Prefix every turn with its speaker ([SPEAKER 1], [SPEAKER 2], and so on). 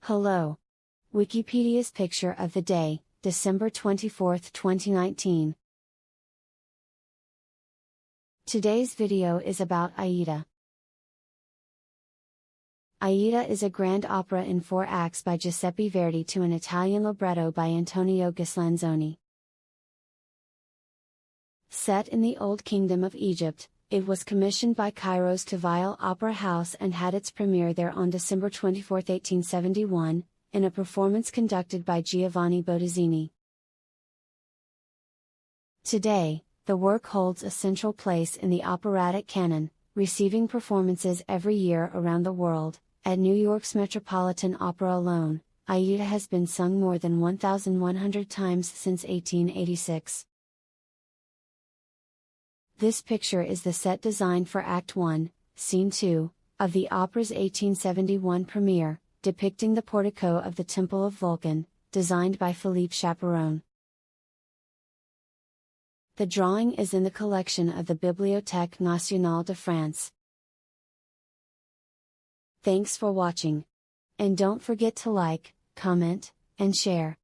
[SPEAKER 1] Hello. Wikipedia's picture of the day, December 24, 2019. Today's video is about Aida. Aida is a grand opera in 4 acts by Giuseppe Verdi to an Italian libretto by Antonio Ghislanzoni. Set in the Old Kingdom of Egypt, it was commissioned by Cairo's Khedivial Opera House and had its premiere there on December 24, 1871, in a performance conducted by Giovanni Bottesini. Today, the work holds a central place in the operatic canon, receiving performances every year around the world. At New York's Metropolitan Opera alone, Aida has been sung more than 1,100 times since 1886. This picture is the set design for Act 1, Scene 2, of the opera's 1871 premiere, depicting the portico of the Temple of Vulcan, designed by Philippe Chaperon. The drawing is in the collection of the Bibliothèque nationale de France. Thanks for watching. And don't forget to like, comment, and share.